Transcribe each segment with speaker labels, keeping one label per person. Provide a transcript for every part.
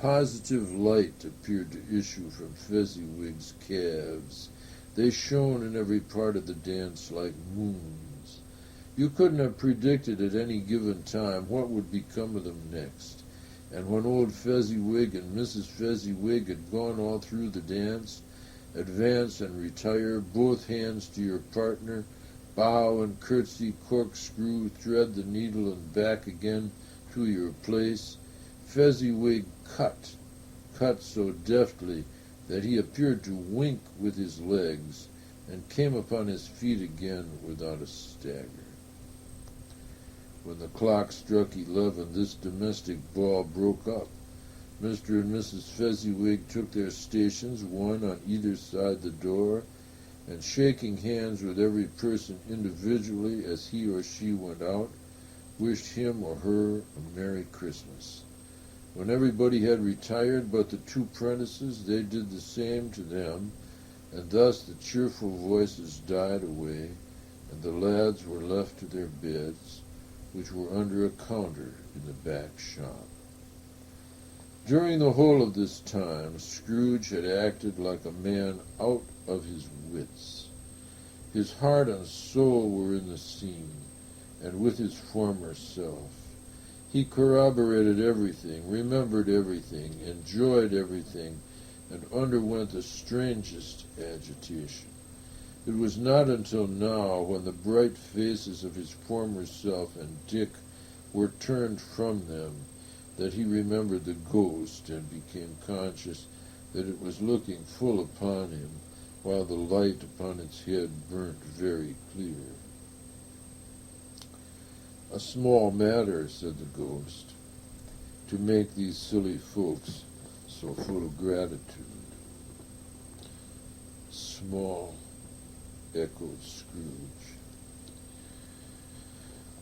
Speaker 1: positive light appeared to issue from Fezziwig's calves. They shone in every part of the dance like moons. You couldn't have predicted at any given time what would become of them next. And when old Fezziwig and Mrs. Fezziwig had gone all through the dance, advance and retire, both hands to your partner, bow and curtsy, corkscrew, thread the needle, and back again to your place, Fezziwig cut so deftly that he appeared to wink with his legs, and came upon his feet again without a stagger. When the clock struck 11, this domestic ball broke up. Mr. and Mrs. Fezziwig took their stations, one on either side the door, and shaking hands with every person individually as he or she went out, wished him or her a Merry Christmas. When everybody had retired but the two prentices, they did the same to them, and thus the cheerful voices died away, and the lads were left to their beds, which were under a counter in the back shop. During the whole of this time, Scrooge had acted like a man out of his wits. His heart and soul were in the scene, and with his former self. He corroborated everything, remembered everything, enjoyed everything, and underwent the strangest agitation. It was not until now, when the bright faces of his former self and Dick were turned from them, that he remembered the ghost and became conscious that it was looking full upon him, while the light upon its head burnt very clear. "A small matter," said the ghost, "to make these silly folks so full of gratitude." "Small," echoed Scrooge.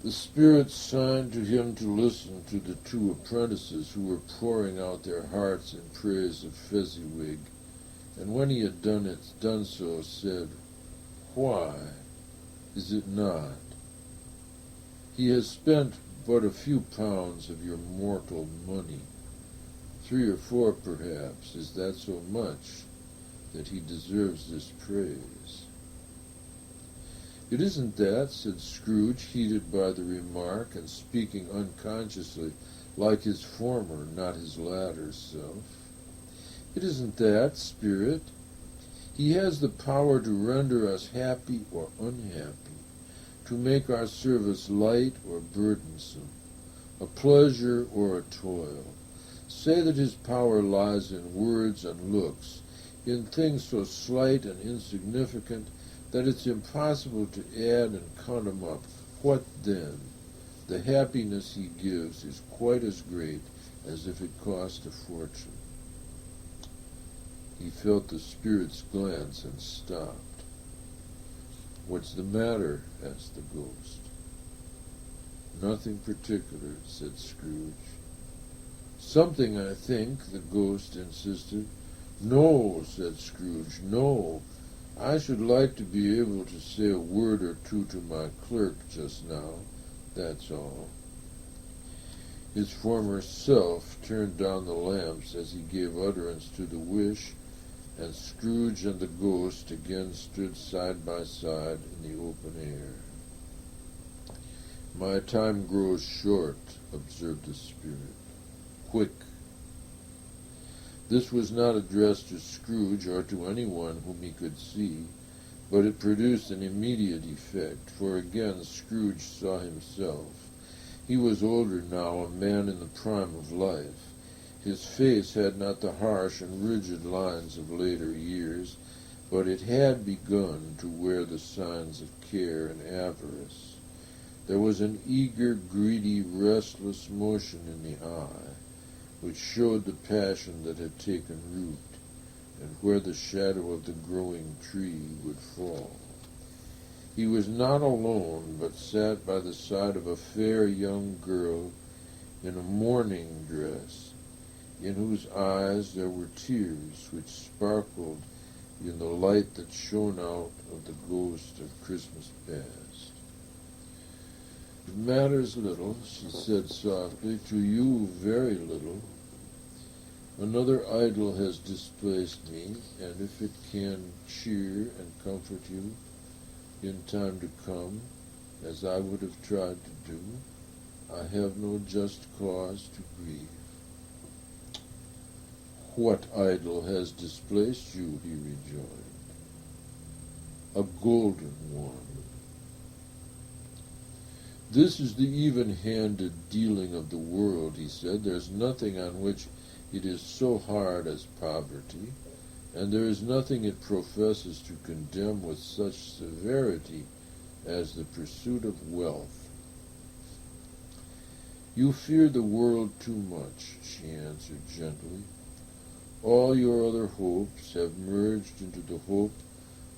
Speaker 1: The spirits signed to him to listen to the two apprentices who were pouring out their hearts in praise of Fezziwig, and when he had done so, said, "Why is it not? He has spent but a few pounds of your mortal money, 3 or 4 perhaps. Is that so much that he deserves this praise?" "It isn't that," said Scrooge, heated by the remark, and speaking unconsciously like his former, not his latter self. "It isn't that, Spirit. He has the power to render us happy or unhappy, to make our service light or burdensome, a pleasure or a toil. Say that his power lies in words and looks, in things so slight and insignificant that it's impossible to add and count them up. What then? The happiness he gives is quite as great as if it cost a fortune." He felt the spirit's glance and stopped. "What's the matter?" asked the ghost. "Nothing particular," said Scrooge. "Something, I think," the ghost insisted. "No," said Scrooge, "no. I should like to be able to say a word or two to my clerk just now, that's all." His former self turned down the lamps as he gave utterance to the wish, and Scrooge and the ghost again stood side by side in the open air. "My time grows short," observed the spirit. "Quick." This was not addressed to Scrooge or to anyone whom he could see, but it produced an immediate effect, for again Scrooge saw himself. He was older now, a man in the prime of life. His face had not the harsh and rigid lines of later years, but it had begun to wear the signs of care and avarice. There was an eager, greedy, restless motion in the eye, which showed the passion that had taken root, and where the shadow of the growing tree would fall. He was not alone, but sat by the side of a fair young girl in a mourning dress, in whose eyes there were tears which sparkled in the light that shone out of the ghost of Christmas past. "It matters little," she said softly, "to you very little. Another idol has displaced me, and if it can cheer and comfort you in time to come, as I would have tried to do, I have no just cause to grieve. What idol has displaced you? He rejoined. A golden one. This is the even-handed dealing of the world, he said. There's nothing on which it is so hard as poverty, and there is nothing it professes to condemn with such severity as the pursuit of wealth. You fear the world too much, she answered gently. All your other hopes have merged into the hope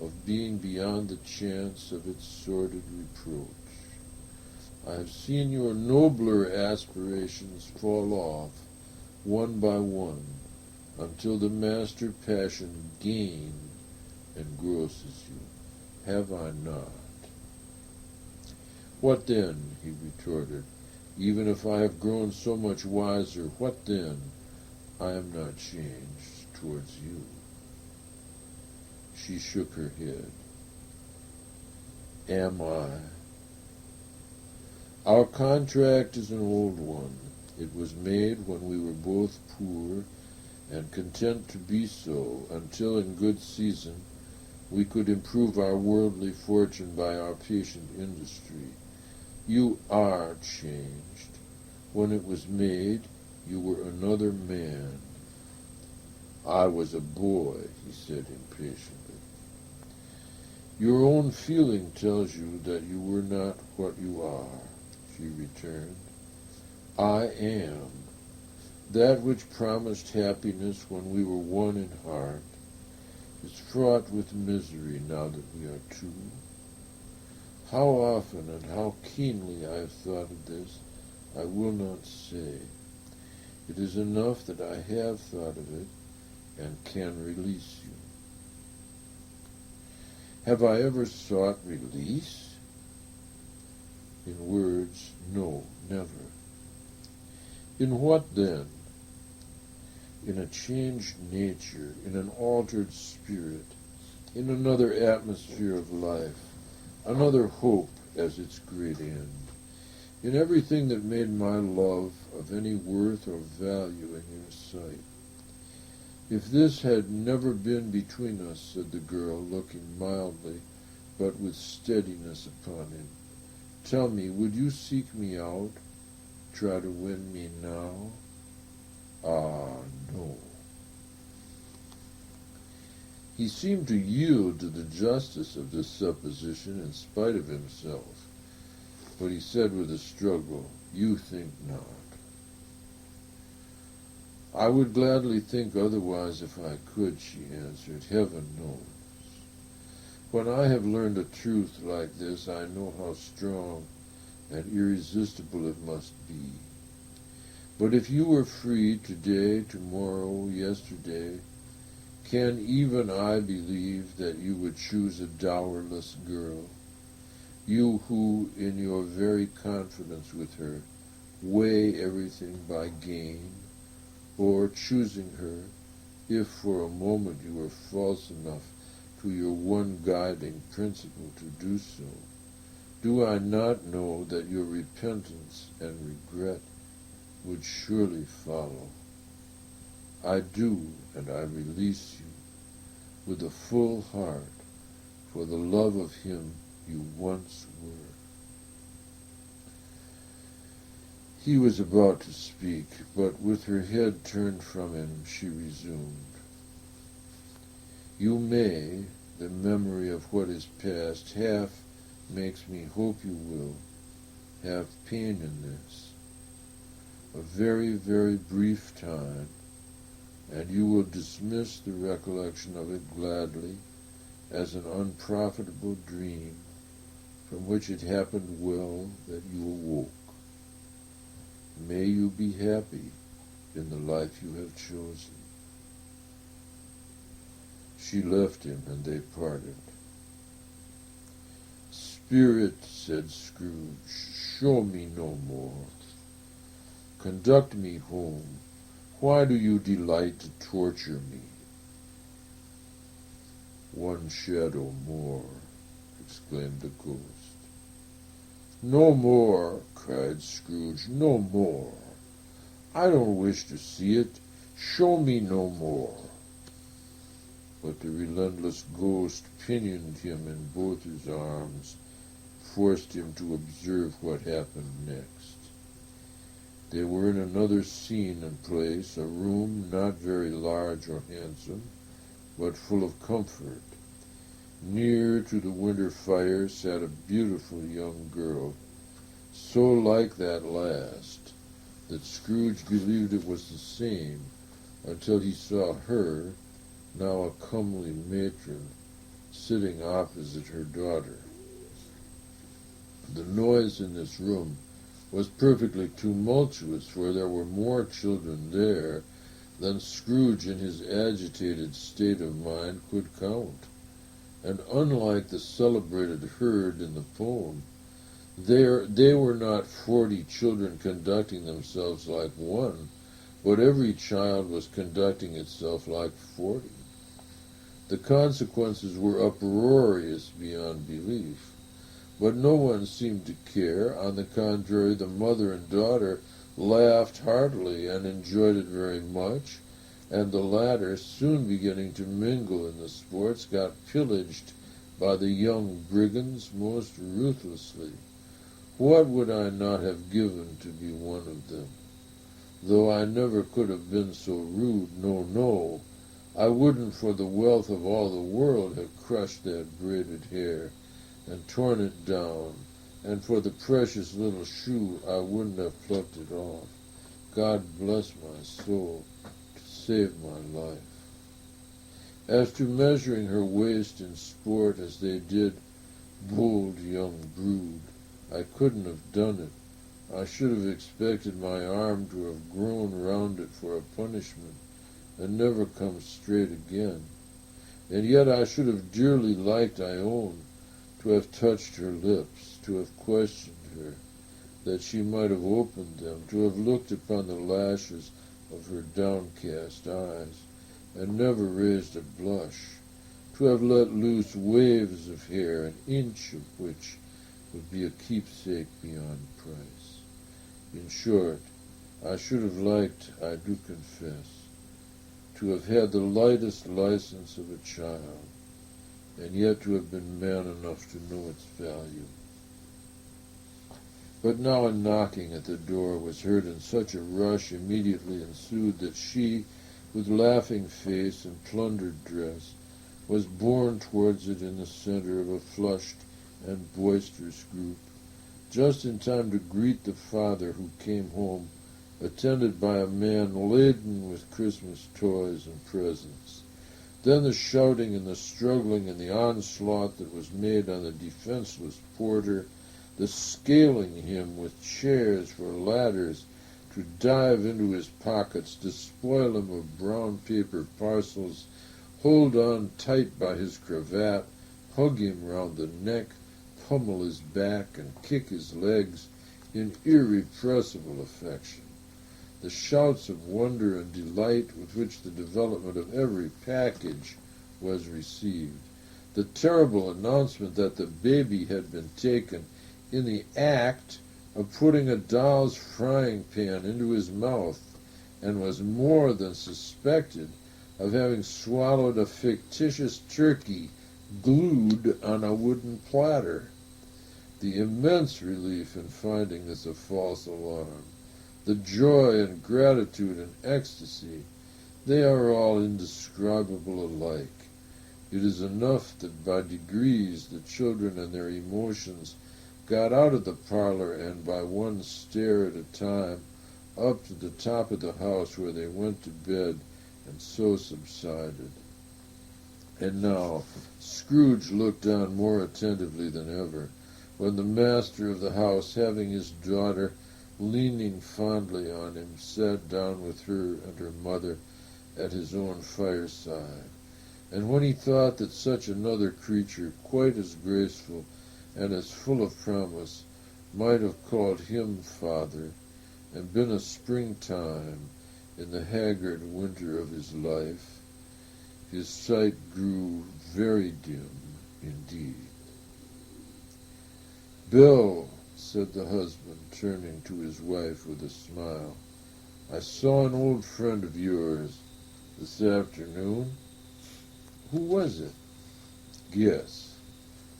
Speaker 1: of being beyond the chance of its sordid reproach. I have seen your nobler aspirations fall off, one by one, until the master passion gain engrosses you. Have I not? What then? He retorted. Even if I have grown so much wiser, what then? I am not changed towards you. She shook her head. Am I? Our contract is an old one. It was made when we were both poor and content to be so, until in good season we could improve our worldly fortune by our patient industry. You are changed. When it was made, you were another man. I was a boy, he said impatiently. Your own feeling tells you that you were not what you are, she returned. I am. That which promised happiness when we were one in heart is fraught with misery now that we are two. How often and how keenly I have thought of this, I will not say. It is enough that I have thought of it and can release you. Have I ever sought release? In words, no, never. In what then? In a changed nature, in an altered spirit, in another atmosphere of life, another hope as its great end, in everything that made my love of any worth or value in your sight. If this had never been between us, said the girl, looking mildly, but with steadiness upon him, tell me, would you seek me out, try to win me now? Ah, no. He seemed to yield to the justice of this supposition in spite of himself, but he said with a struggle, you think not. I would gladly think otherwise if I could, she answered. Heaven knows. When I have learned a truth like this, I know how strong and irresistible it must be. But if you were free today, tomorrow, yesterday, can even I believe that you would choose a dowerless girl? You who, in your very confidence with her, weigh everything by gain, or choosing her, if for a moment you are false enough to your one guiding principle to do so, do I not know that your repentance and regret would surely follow? I do, and I release you with a full heart for the love of him you once were. He was about to speak, but with her head turned from him, she resumed. You may, the memory of what is past half makes me hope you will, have pain in this. A very, very brief time, and you will dismiss the recollection of it gladly as an unprofitable dream from which it happened well that you awoke. May you be happy in the life you have chosen. She left him, and they parted. Spirit, said Scrooge, show me no more. Conduct me home, Why do you delight to torture me?" "One shadow more," exclaimed the ghost. "No more," cried Scrooge, "no more. I don't wish to see it. Show me no more." But the relentless ghost pinioned him in both his arms, forced him to observe what happened next. They were in another scene and place, a room not very large or handsome, but full of comfort. Near to the winter fire sat a beautiful young girl, so like that last that Scrooge believed it was the same until he saw her, now a comely matron, sitting opposite her daughter. The noise in this room was perfectly tumultuous, for there were more children there than Scrooge in his agitated state of mind could count. And unlike the celebrated herd in the poem, they were not 40 children conducting themselves like one, but every child was conducting itself like 40. The consequences were uproarious beyond belief, but no one seemed to care. On the contrary, the mother and daughter laughed heartily and enjoyed it very much, and the latter, soon beginning to mingle in the sports, got pillaged by the young brigands most ruthlessly. What would I not have given to be one of them? Though I never could have been so rude, no, no, I wouldn't for the wealth of all the world have crushed that braided hair and torn it down, and for the precious little shoe I wouldn't have plucked it off. God bless my soul, to save my life. As to measuring her waist in sport as they did, bold young brood, I couldn't have done it. I should have expected my arm to have grown round it for a punishment, and never come straight again. And yet I should have dearly liked, I own, to have touched her lips, to have questioned her, that she might have opened them, to have looked upon the lashes of her downcast eyes, and never raised a blush, to have let loose waves of hair, an inch of which would be a keepsake beyond price. In short, I should have liked, I do confess, to have had the lightest license of a child, and yet to have been man enough to know its value. But now a knocking at the door was heard, and such a rush immediately ensued that she, with laughing face and plundered dress, was borne towards it in the center of a flushed and boisterous group, just in time to greet the father, who came home, attended by a man laden with Christmas toys and presents. Then the shouting and the struggling and the onslaught that was made on the defenseless porter, the scaling him with chairs for ladders to dive into his pockets, to spoil him of brown paper parcels, hold on tight by his cravat, hug him round the neck, pummel his back, and kick his legs in irrepressible affection. The shouts of wonder and delight with which the development of every package was received, the terrible announcement that the baby had been taken in the act of putting a doll's frying pan into his mouth, and was more than suspected of having swallowed a fictitious turkey glued on a wooden platter. The immense relief in finding this a false alarm, the joy and gratitude and ecstasy, they are all indescribable alike. It is enough that by degrees the children and their emotions got out of the parlor, and by one stair at a time, up to the top of the house, where they went to bed, and so subsided. And now Scrooge looked on more attentively than ever, when the master of the house, having his daughter leaning fondly on him, sat down with her and her mother at his own fireside. And when he thought that such another creature, quite as graceful and as full of promise, might have called him father, and been a springtime, in the haggard winter of his life, his sight grew very dim indeed. "Bill," said the husband, turning to his wife with a smile, "I saw an old friend of yours this afternoon." "Who was it?" "Guess."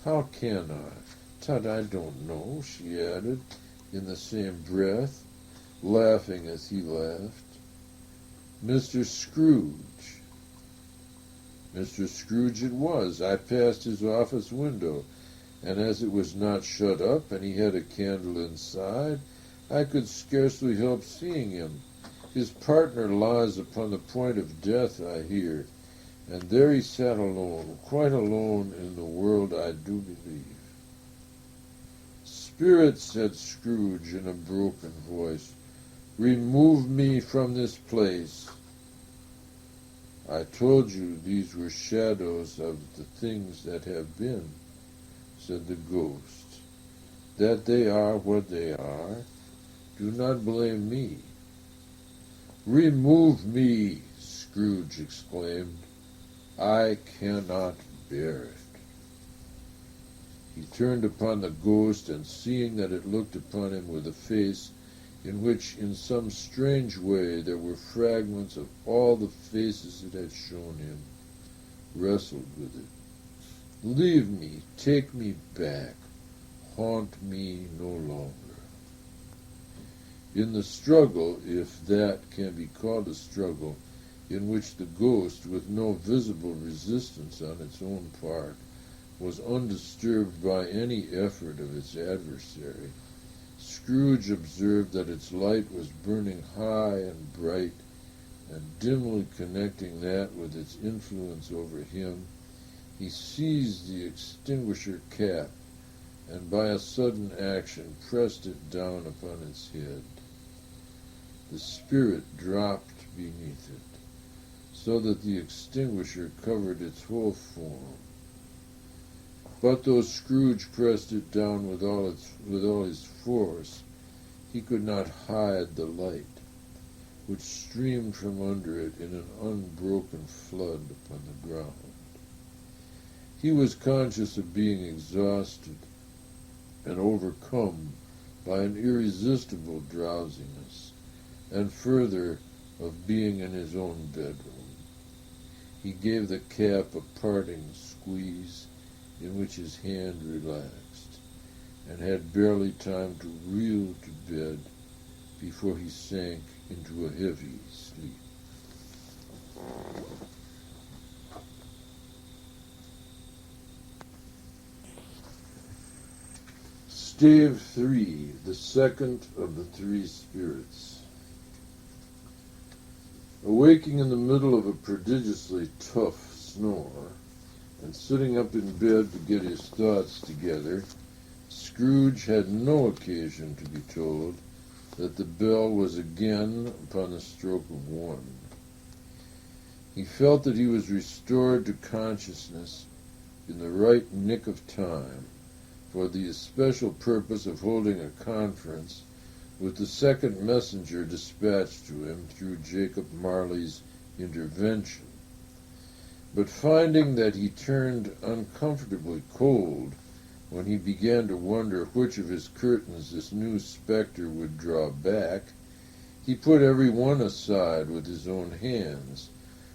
Speaker 1: "How can I? Tut, I don't know," she added in the same breath, laughing as he laughed. "Mr. Scrooge." Mr. Scrooge it was. I passed his office window, and as it was not shut up, and he had a candle inside, I could scarcely help seeing him. His partner lies upon the point of death, I hear, and there he sat alone, quite alone in the world, I do believe. "Spirit," said Scrooge in a broken voice, "remove me from this place." "I told you these were shadows of the things that have been," said the ghost. "That they are what they are. Do not blame me." "Remove me!" Scrooge exclaimed. "I cannot bear it." He turned upon the ghost, and seeing that it looked upon him with a face in which in some strange way there were fragments of all the faces it had shown him, wrestled with it. "Leave me, take me back, haunt me no longer." In the struggle, if that can be called a struggle, in which the ghost, with no visible resistance on its own part, was undisturbed by any effort of its adversary, Scrooge observed that its light was burning high and bright, and dimly connecting that with its influence over him, he seized the extinguisher cap, and by a sudden action pressed it down upon its head. The spirit dropped beneath it, so that the extinguisher covered its whole form. But though Scrooge pressed it down with all his force, he could not hide the light, which streamed from under it in an unbroken flood upon the ground. He was conscious of being exhausted and overcome by an irresistible drowsiness, and further of being in his own bedroom. He gave the cap a parting squeeze, in which his hand relaxed, and had barely time to reel to bed before he sank into a heavy sleep. Stave 3, the second of the three spirits. Awaking in the middle of a prodigiously tough snore, and sitting up in bed to get his thoughts together, Scrooge had no occasion to be told that the bell was again upon the stroke of 1. He felt that he was restored to consciousness in the right nick of time for the especial purpose of holding a conference with the second messenger dispatched to him through Jacob Marley's intervention. But finding that he turned uncomfortably cold when he began to wonder which of his curtains this new spectre would draw back, he put every one aside with his own hands,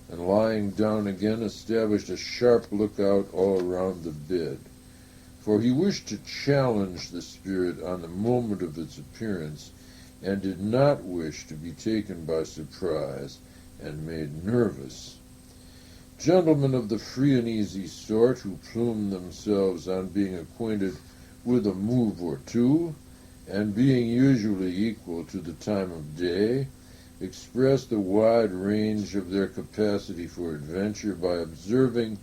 Speaker 1: and lying down again established a sharp lookout all around the bed, for he wished to challenge the spirit on the moment of its appearance, and did not wish to be taken by surprise and made nervous. Gentlemen of the free and easy sort, who plume themselves on being acquainted with a move or two, and being usually equal to the time of day, express the wide range of their capacity for adventure by observing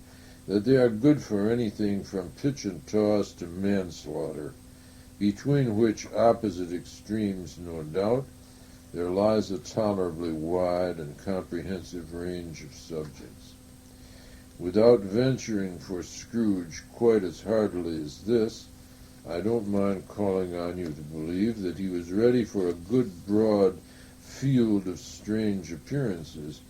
Speaker 1: that they are good for anything from pitch and toss to manslaughter, between which opposite extremes, no doubt, there lies a tolerably wide and comprehensive range of subjects. Without venturing for Scrooge quite as heartily as this, I don't mind calling on you to believe that he was ready for a good broad field of strange appearances,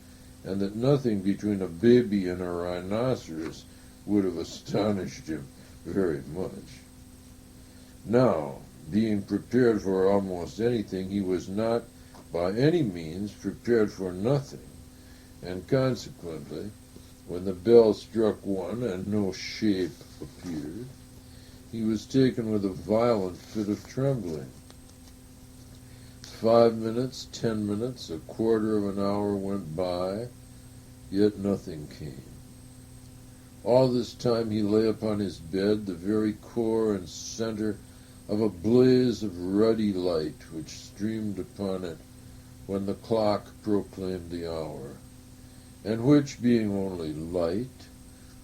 Speaker 1: and that nothing between a baby and a rhinoceros would have astonished him very much. Now, being prepared for almost anything, he was not by any means prepared for nothing, and consequently, when the bell struck one and no shape appeared, he was taken with a violent fit of trembling. 5 minutes, 10 minutes, a quarter of an hour went by, yet nothing came. All this time he lay upon his bed, the very core and center of a blaze of ruddy light which streamed upon it when the clock proclaimed the hour, and which, being only light,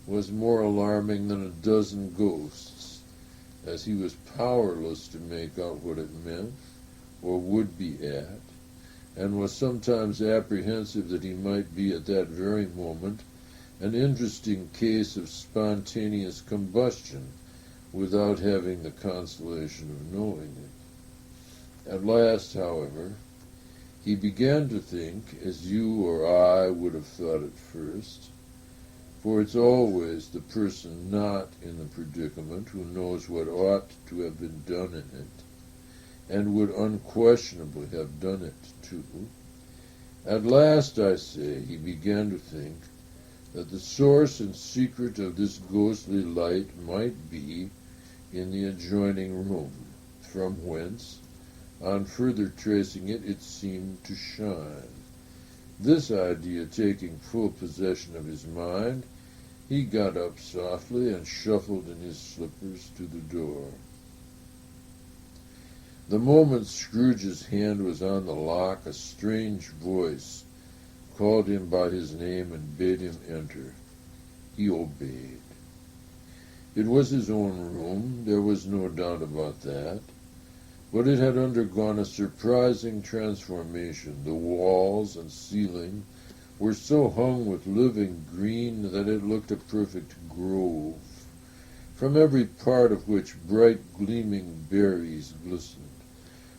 Speaker 1: was more alarming than a dozen ghosts, as he was powerless to make out what it meant, or would be at, and was sometimes apprehensive that he might be at that very moment an interesting case of spontaneous combustion, without having the consolation of knowing it. At last, however, he began to think, as you or I would have thought at first, for it's always the person not in the predicament who knows what ought to have been done in it, and would unquestionably have done it too. At last, I say, he began to think that the source and secret of this ghostly light might be in the adjoining room, from whence, on further tracing it, it seemed to shine. This idea taking full possession of his mind, he got up softly and shuffled in his slippers to the door. The moment Scrooge's hand was on the lock, a strange voice called him by his name and bade him enter. He obeyed. It was his own room, there was no doubt about that, but it had undergone a surprising transformation. The walls and ceiling were so hung with living green that it looked a perfect grove, from every part of which bright gleaming berries glistened.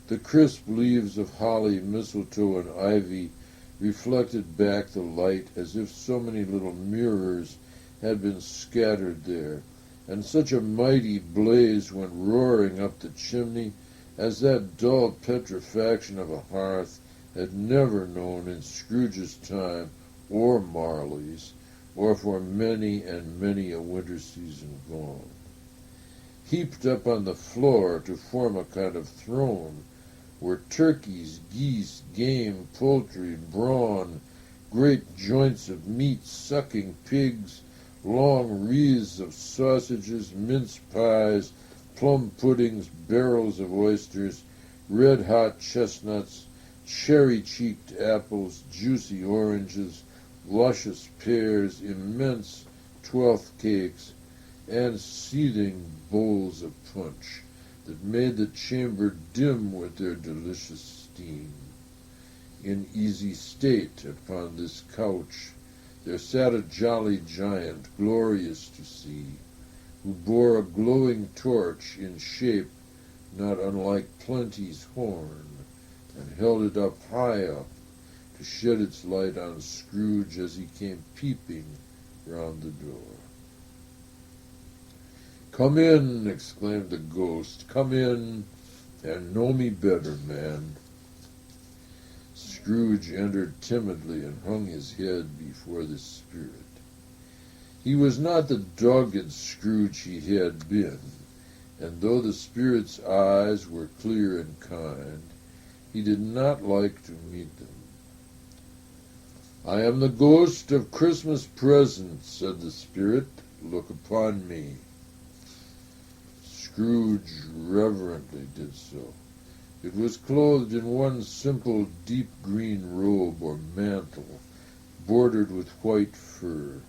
Speaker 1: The crisp leaves of holly, mistletoe, and ivy reflected back the light as if so many little mirrors had been scattered there, and such a mighty blaze went roaring up the chimney as that dull petrifaction of a hearth had never known in Scrooge's time, or Marley's, or for many and many a winter season gone. Heaped up on the floor to form a kind of throne were turkeys, geese, game, poultry, brawn, great joints of meat, sucking pigs, long wreaths of sausages, mince pies, plum puddings, barrels of oysters, red-hot chestnuts, cherry-cheeked apples, juicy oranges, luscious pears, immense twelfth cakes, and seething bowls of punch that made the chamber dim with their delicious steam. In easy state upon this couch there sat a jolly giant, glorious to see, who bore a glowing torch in shape not unlike Plenty's horn, and held it up high up to shed its light on Scrooge as he came peeping round the door. "Come in," exclaimed the ghost. "Come in, and know me better, man." Scrooge entered timidly and hung his head before the spirit. He was not the dogged Scrooge he had been, and though the spirit's eyes were clear and kind, he did not like to meet them. "I am the ghost of Christmas presents," said the spirit. "Look upon me." Scrooge reverently did so. It was clothed in one simple deep green robe or mantle, bordered with white fur.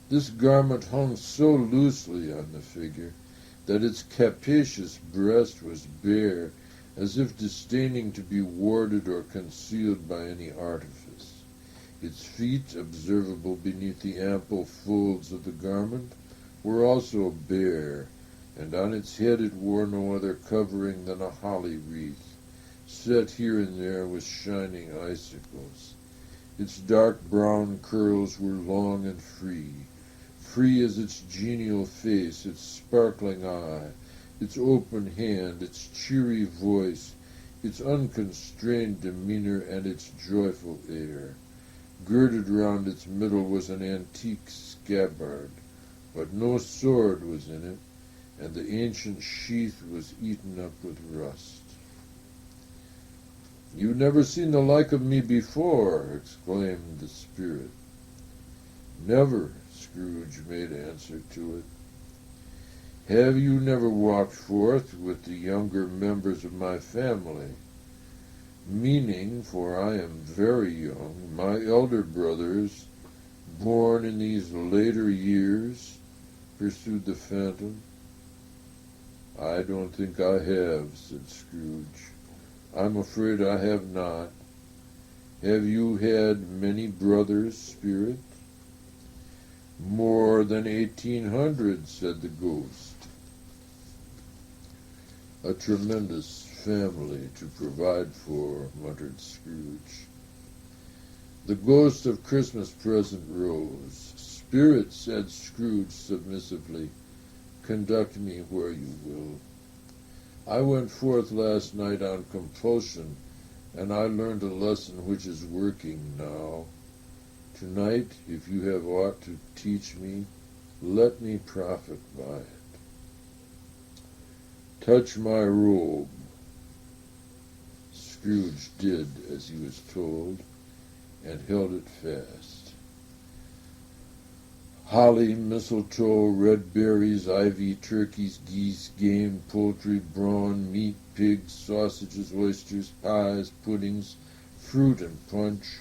Speaker 1: This garment hung so loosely on the figure that its capacious breast was bare, as if disdaining to be warded or concealed by any artifice. Its feet, observable beneath the ample folds of the garment, were also bare, and on its head it wore no other covering than a holly wreath, set here and there with shining icicles. Its dark brown curls were long and free as its genial face, its sparkling eye, its open hand, its cheery voice, its unconstrained demeanor, and its joyful air. Girded round its middle was an antique scabbard, but no sword was in it, and the ancient sheath was eaten up with rust. "You've never seen the like of me before," exclaimed the spirit. "Never," Scrooge made answer to it. "Have you never walked forth with the younger members of my family? Meaning, for I am very young, my elder brothers, born in these later years?" pursued the phantom. "I don't think I have," said Scrooge. "I'm afraid I have not. Have you had many brothers, Spirit?" "More than 1,800, said the ghost. "A tremendous family to provide for," muttered Scrooge. The ghost of Christmas present rose. "Spirit," said Scrooge submissively, "conduct me where you will. I went forth last night on compulsion, and I learned a lesson which is working now. Tonight, if you have aught to teach me, let me profit by it. Touch my robe." Scrooge did as he was told, and held it fast. Holly, mistletoe, red berries, ivy, turkeys, geese, game, poultry, brawn, meat, pigs, sausages, oysters, pies, puddings, fruit, and punch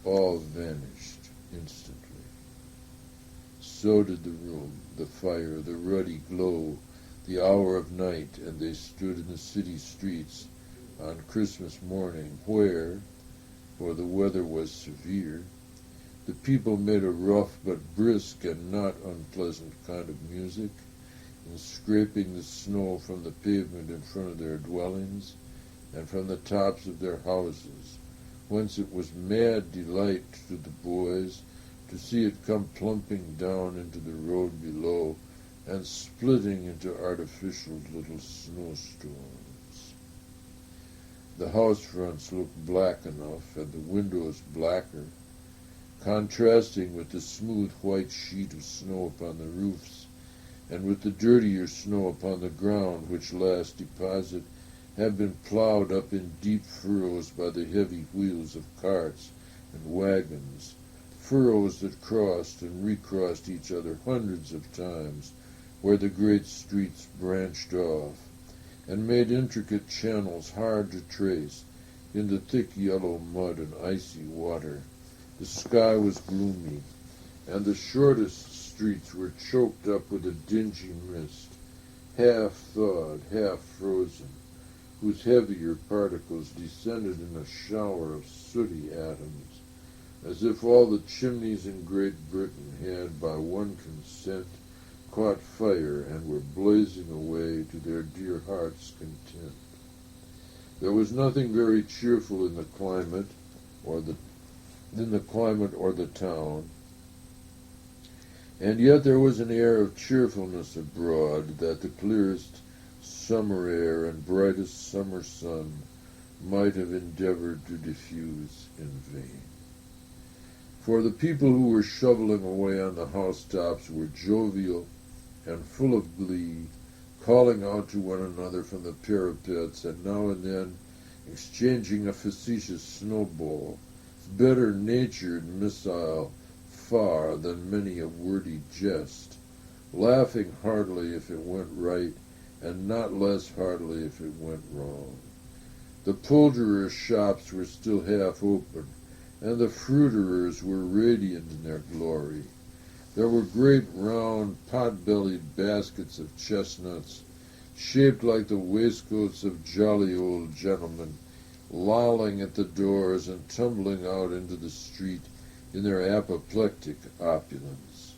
Speaker 1: all vanished instantly. So did the room, the fire, the ruddy glow, the hour of night, and they stood in the city streets on Christmas morning, where, for the weather was severe, the people made a rough but brisk and not unpleasant kind of music, in scraping the snow from the pavement in front of their dwellings and from the tops of their houses, whence it was mad delight to the boys to see it come plumping down into the road below and splitting into artificial little snowstorms. The house fronts looked black enough, and the windows blacker, contrasting with the smooth white sheet of snow upon the roofs, and with the dirtier snow upon the ground, which last deposit had been plowed up in deep furrows by the heavy wheels of carts and wagons, furrows that crossed and recrossed each other hundreds of times where the great streets branched off, and made intricate channels hard to trace in the thick yellow mud and icy water. The sky was gloomy, and the shortest streets were choked up with a dingy mist, half thawed, half frozen, whose heavier particles descended in a shower of sooty atoms, as if all the chimneys in Great Britain had, by one consent, caught fire and were blazing away to their dear hearts' content. There was nothing very cheerful in the climate or the town, and yet there was an air of cheerfulness abroad that the clearest summer air and brightest summer sun might have endeavored to diffuse in vain. For the people who were shoveling away on the housetops were jovial and full of glee, calling out to one another from the parapets, and now and then exchanging a facetious snowball, better-natured missile far than many a wordy jest, laughing heartily if it went right, and not less heartily if it went wrong. The poulterers' shops were still half open, and the fruiterers were radiant in their glory. There were great round pot-bellied baskets of chestnuts, shaped like the waistcoats of jolly old gentlemen, lolling at the doors and tumbling out into the street in their apoplectic opulence.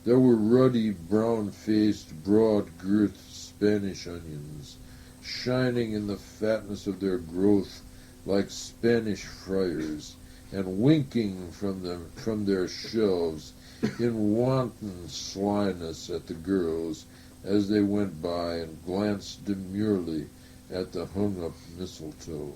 Speaker 1: There were ruddy, brown-faced, broad-girthed Spanish onions, shining in the fatness of their growth like Spanish friars, and winking from their shelves in wanton slyness at the girls as they went by and glanced demurely at the hung-up mistletoe.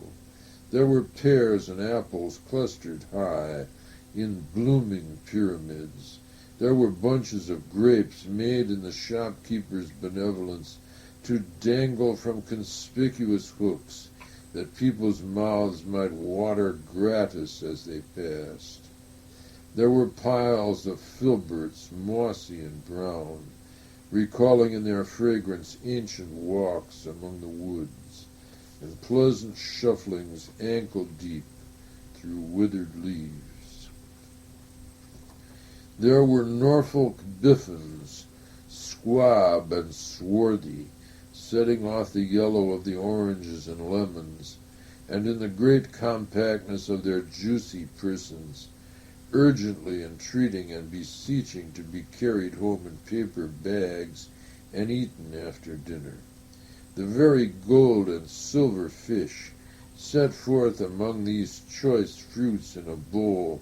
Speaker 1: There were pears and apples clustered high in blooming pyramids. There were bunches of grapes made in the shopkeeper's benevolence to dangle from conspicuous hooks that people's mouths might water gratis as they passed. There were piles of filberts, mossy and brown, recalling in their fragrance ancient walks among the woods, and pleasant shufflings ankle-deep through withered leaves. There were Norfolk biffins, squab and swarthy, setting off the yellow of the oranges and lemons, and in the great compactness of their juicy persons, urgently entreating and beseeching to be carried home in paper bags and eaten after dinner. The very gold and silver fish set forth among these choice fruits in a bowl,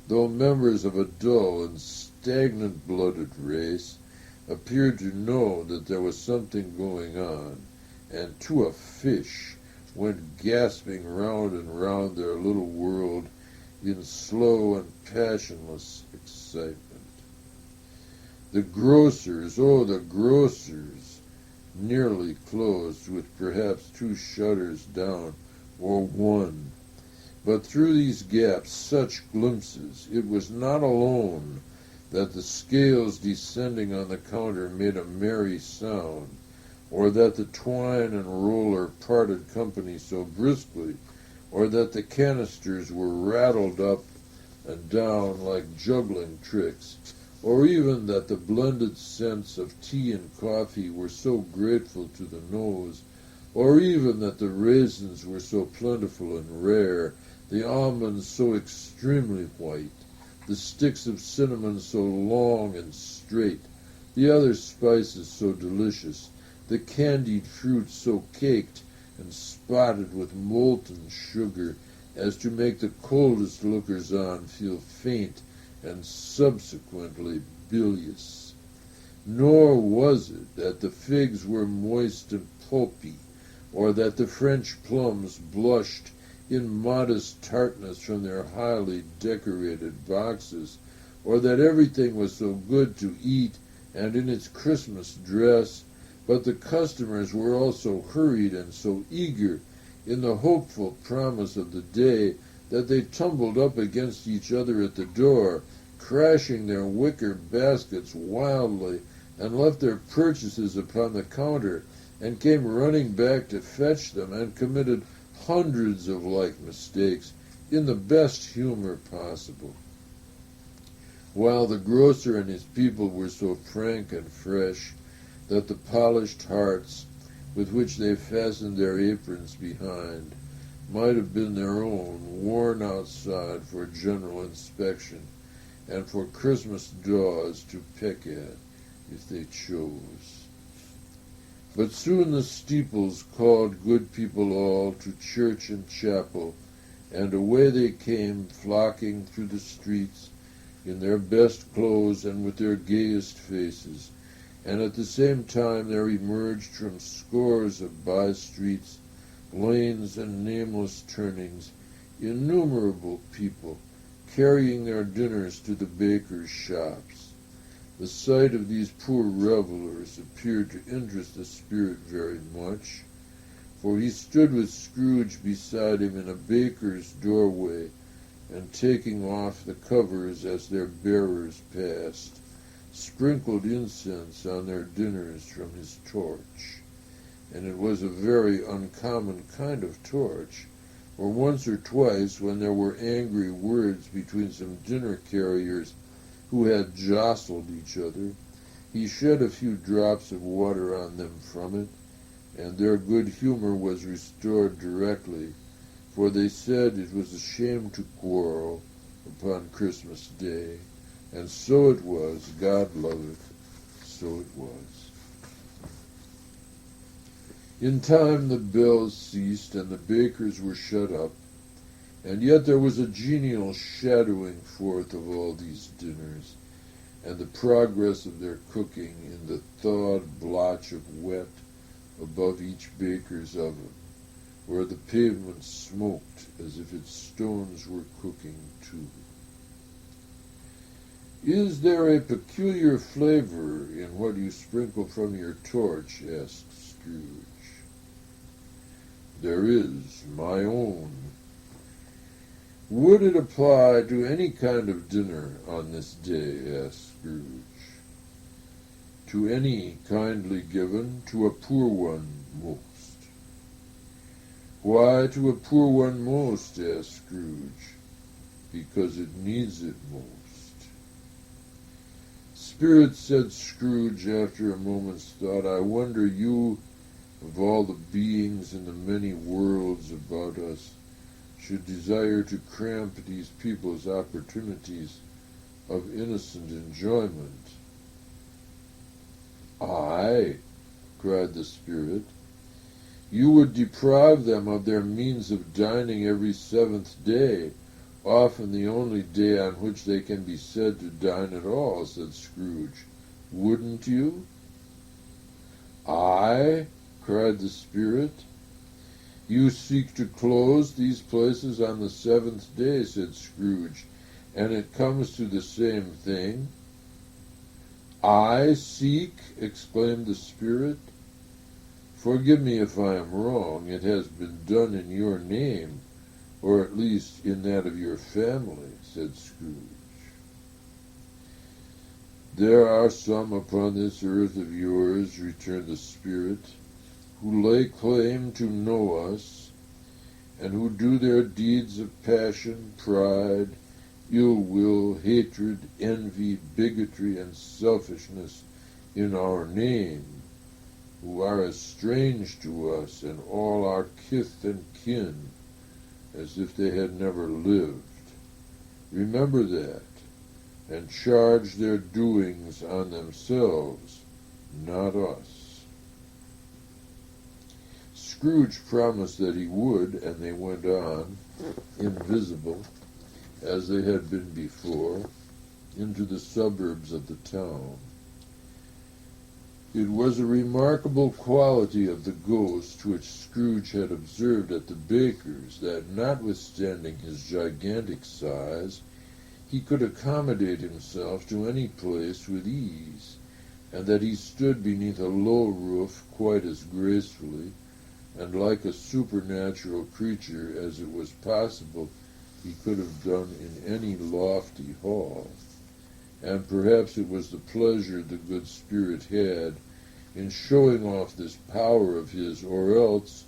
Speaker 1: though members of a dull and stagnant-blooded race, appeared to know that there was something going on, and to a fish went gasping round and round their little world in slow and passionless excitement. The grocers, oh, the grocers, nearly closed with perhaps 2 shutters down or 1. But through these gaps, such glimpses, it was not alone that the scales descending on the counter made a merry sound, or that the twine and roller parted company so briskly, or that the canisters were rattled up and down like juggling tricks, or even that the blended scents of tea and coffee were so grateful to the nose, or even that the raisins were so plentiful and rare, the almonds so extremely white, the sticks of cinnamon so long and straight, the other spices so delicious, the candied fruits so caked and spotted with molten sugar as to make the coldest lookers-on feel faint and subsequently bilious. Nor was it that the figs were moist and pulpy, or that the French plums blushed in modest tartness from their highly decorated boxes, or that everything was so good to eat and in its Christmas dress, but the customers were also hurried and so eager in the hopeful promise of the day that they tumbled up against each other at the door, crashing their wicker baskets wildly, and left their purchases upon the counter, and came running back to fetch them, and committed hundreds of like mistakes in the best humor possible. While the grocer and his people were so frank and fresh that the polished hearts with which they fastened their aprons behind might have been their own, worn outside for general inspection and for Christmas daws to peck at if they chose. But soon the steeples called good people all to church and chapel, and away they came, flocking through the streets in their best clothes and with their gayest faces, and at the same time there emerged from scores of by-streets, lanes, and nameless turnings innumerable people carrying their dinners to the bakers' shops. The sight of these poor revelers appeared to interest the spirit very much, for he stood with Scrooge beside him in a baker's doorway, and taking off the covers as their bearers passed, sprinkled incense on their dinners from his torch. And it was a very uncommon kind of torch, for once or twice, when there were angry words between some dinner carriers who had jostled each other, he shed a few drops of water on them from it, and their good humor was restored directly, for they said it was a shame to quarrel upon Christmas Day, and so it was, God love it, so it was. In time the bells ceased, and the bakers were shut up, and yet there was a genial shadowing forth of all these dinners, and the progress of their cooking in the thawed blotch of wet above each baker's oven, where the pavement smoked as if its stones were cooking too. "Is there a peculiar flavor in what you sprinkle from your torch?" asked Scrooge. "There is, my own." "Would it apply to any kind of dinner on this day?" asked Scrooge. "To any kindly given, to a poor one most." "Why to a poor one most?" asked Scrooge. "Because it needs it most." "Spirit," said Scrooge after a moment's thought, "I wonder you, of all the beings in the many worlds about us, should desire to cramp these people's opportunities of innocent enjoyment." "Aye," cried the Spirit, "you would deprive them of their means of dining every seventh day, often the only day on which they can be said to dine at all," said Scrooge. "Wouldn't you?" "Aye," cried the Spirit. "You seek to close these places on the seventh day," said Scrooge, "and it comes to the same thing." "I seek!" exclaimed the Spirit. "Forgive me if I am wrong. It has been done in your name, or at least in that of your family," said Scrooge. "There are some upon this earth of yours," returned the Spirit, "who lay claim to know us, and who do their deeds of passion, pride, ill will, hatred, envy, bigotry, and selfishness in our name, who are as strange to us and all our kith and kin as if they had never lived. Remember that, and charge their doings on themselves, not us." Scrooge promised that he would, and they went on, invisible, as they had been before, into the suburbs of the town. It was a remarkable quality of the ghost which Scrooge had observed at the baker's, that, notwithstanding his gigantic size, he could accommodate himself to any place with ease, and that he stood beneath a low roof quite as gracefully, and like a supernatural creature as it was possible he could have done in any lofty hall. And perhaps it was the pleasure the good Spirit had in showing off this power of his, or else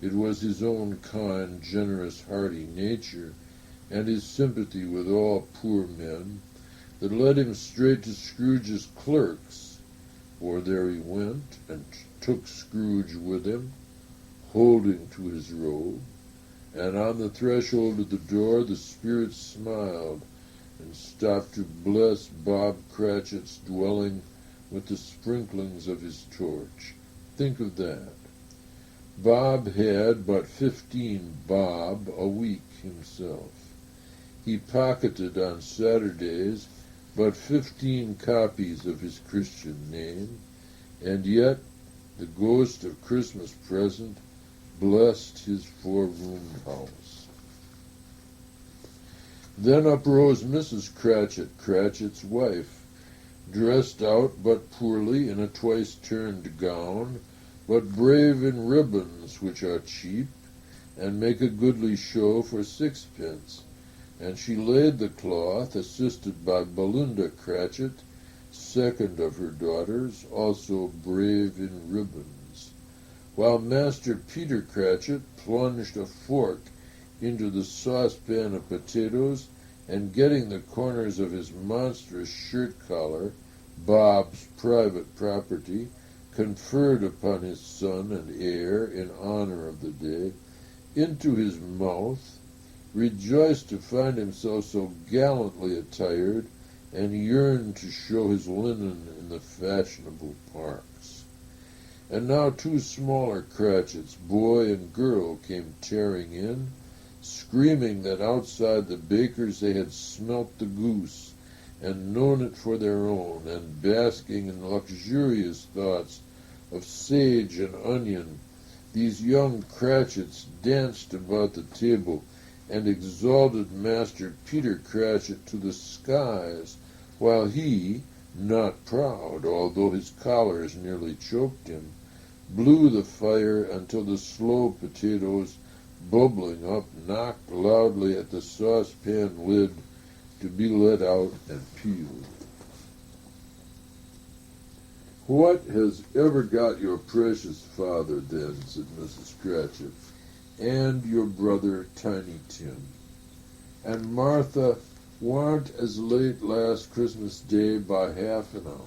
Speaker 1: it was his own kind, generous, hearty nature, and his sympathy with all poor men, that led him straight to Scrooge's clerks, for there he went, and took Scrooge with him, holding to his robe, and on the threshold of the door the Spirit smiled, and stopped to bless Bob Cratchit's dwelling with the sprinklings of his torch. Think of that. Bob had but 15 bob a week himself. He pocketed on Saturdays but 15 copies of his Christian name, and yet the ghost of Christmas present blessed his 4-room house. Then uprose Mrs. Cratchit, Cratchit's wife, dressed out but poorly in a twice-turned gown, but brave in ribbons which are cheap, and make a goodly show for 6 pence, and she laid the cloth, assisted by Belinda Cratchit, second of her daughters, also brave in ribbons, while Master Peter Cratchit plunged a fork into the saucepan of potatoes, and getting the corners of his monstrous shirt-collar, Bob's private property, conferred upon his son and heir in honor of the day, into his mouth, rejoiced to find himself so gallantly attired, and yearned to show his linen in the fashionable parks. And now two smaller Cratchits, boy and girl, came tearing in, screaming that outside the baker's they had smelt the goose, and known it for their own, and basking in luxurious thoughts of sage and onion, these young Cratchits danced about the table, and exalted Master Peter Cratchit to the skies, while he, not proud, although his collars nearly choked him, blew the fire until the slow potatoes, bubbling up, knocked loudly at the saucepan lid to be let out and peeled. "What has ever got your precious father, then," said Mrs. Cratchit, "and your brother Tiny Tim, and Martha warn't as late last Christmas Day by half an hour?"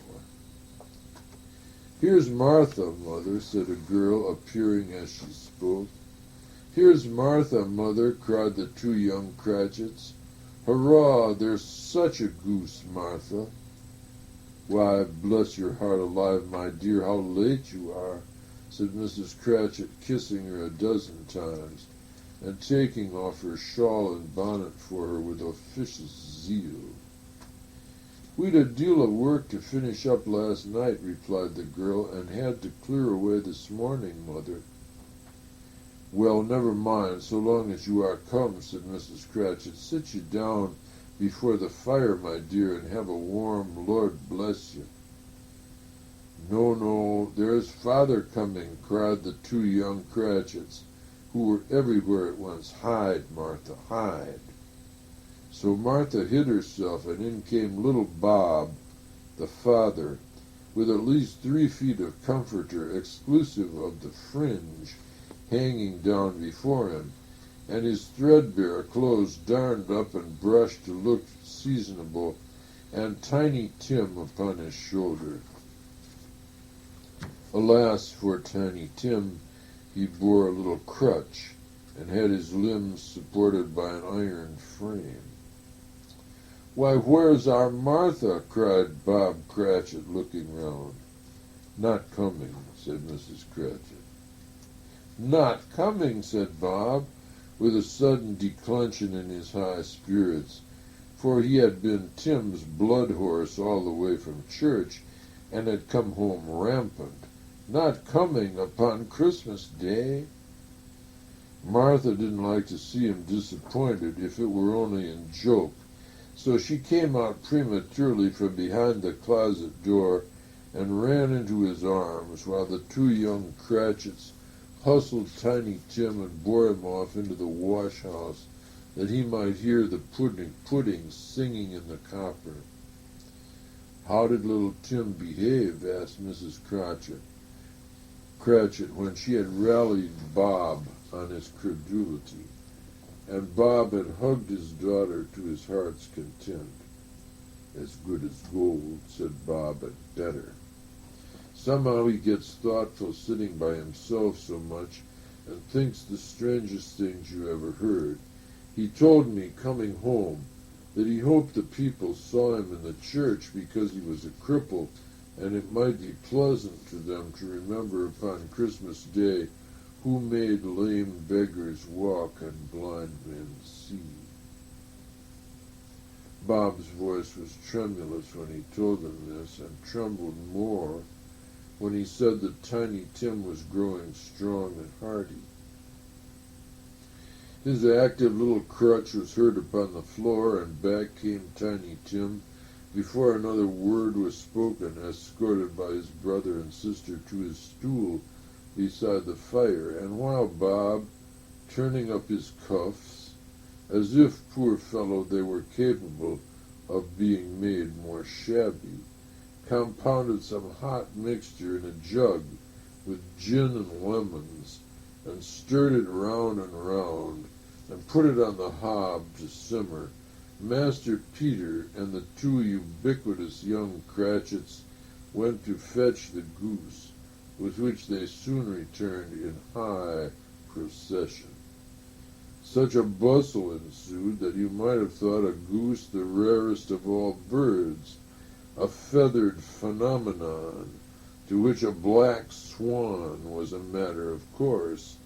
Speaker 1: "Here's Martha, mother," said a girl, appearing as she spoke. "Here's Martha, mother," cried the two young Cratchits. "Hurrah, there's such a goose, Martha." "Why, bless your heart alive, my dear, how late you are," said Mrs. Cratchit, kissing her a dozen times, and taking off her shawl and bonnet for her with officious zeal. "We'd a deal of work to finish up last night," replied the girl, "and had to clear away this morning, mother." "Well, never mind, so long as you are come," said Mrs. Cratchit. "Sit you down before the fire, my dear, and have a warm, Lord bless you." "No, no, there's father coming," cried the two young Cratchits, who were everywhere at once. "Hide, Martha, hide." So Martha hid herself, and in came little Bob, the father, with at least 3 feet of comforter, exclusive of the fringe, hanging down before him, and his threadbare clothes darned up and brushed to look seasonable, and Tiny Tim upon his shoulder. Alas for Tiny Tim, he bore a little crutch, and had his limbs supported by an iron frame. "Why, where's our Martha?" cried Bob Cratchit, looking round. "Not coming," said Mrs. Cratchit. "Not coming," said Bob, with a sudden declension in his high spirits, for he had been Tim's blood horse all the way from church, and had come home rampant. "Not coming upon Christmas Day?" Martha didn't like to see him disappointed, if it were only in joke, so she came out prematurely from behind the closet door and ran into his arms, while the two young Cratchits hustled Tiny Tim and bore him off into the wash-house, that he might hear the pudding singing in the copper. "How did little Tim behave?" asked Mrs. Cratchit, when she had rallied Bob on his credulity, and Bob had hugged his daughter to his heart's content. "As good as gold," said Bob, "but better. Somehow he gets thoughtful sitting by himself so much, and thinks the strangest things you ever heard. He told me, coming home, that he hoped the people saw him in the church because he was a cripple, and it might be pleasant to them to remember upon Christmas Day who made lame beggars walk and blind men see." Bob's voice was tremulous when he told them this, and trembled more when he said that Tiny Tim was growing strong and hearty. His active little crutch was heard upon the floor, and back came Tiny Tim before another word was spoken, escorted by his brother and sister to his stool beside the fire, and while Bob, turning up his cuffs, as if, poor fellow, they were capable of being made more shabby, compounded some hot mixture in a jug with gin and lemons, and stirred it round and round, and put it on the hob to simmer, Master Peter and the two ubiquitous young Cratchits went to fetch the goose, with which they soon returned in high procession. Such a bustle ensued that you might have thought a goose the rarest of all birds, a feathered phenomenon, to which a black swan was a matter of course,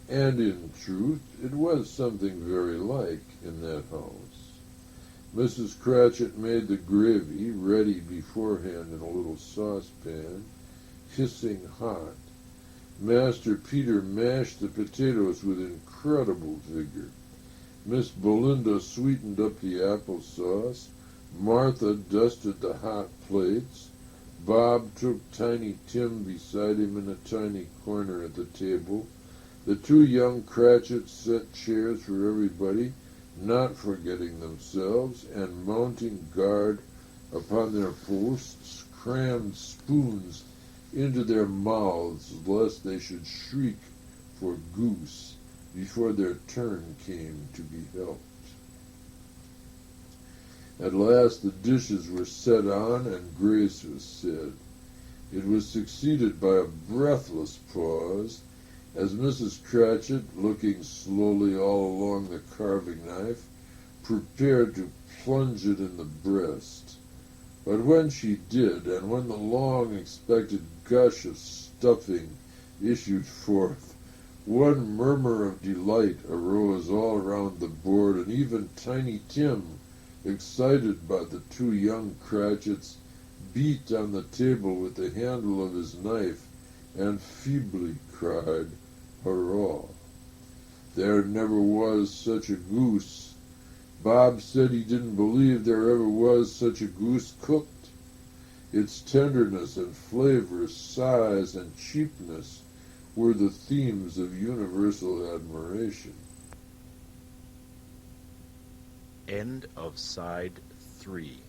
Speaker 1: and in truth it was something very like in that house. Mrs. Cratchit made the gravy ready beforehand in a little saucepan, hissing hot. Master Peter mashed the potatoes with incredible vigor. Miss Belinda sweetened up the applesauce. Martha dusted the hot plates. Bob took Tiny Tim beside him in a tiny corner at the table. The two young Cratchits set chairs for everybody, not forgetting themselves, and mounting guard upon their posts, crammed spoons into their mouths lest they should shriek for goose before their turn came to be helped. At last the dishes were set on, and grace was said. It was succeeded by a breathless pause, as Mrs. Cratchit, looking slowly all along the carving knife, prepared to plunge it in the breast. But when she did, and when the long-expected gush of stuffing issued forth, one murmur of delight arose all round the board, and even Tiny Tim, excited by the two young Cratchits, beat on the table with the handle of his knife, and feebly cried, "Hurrah! There never was such a goose. Bob said he didn't believe there ever was such a goose cooked." Its tenderness and flavor, size and cheapness were the themes of universal admiration.
Speaker 2: End of Side 3.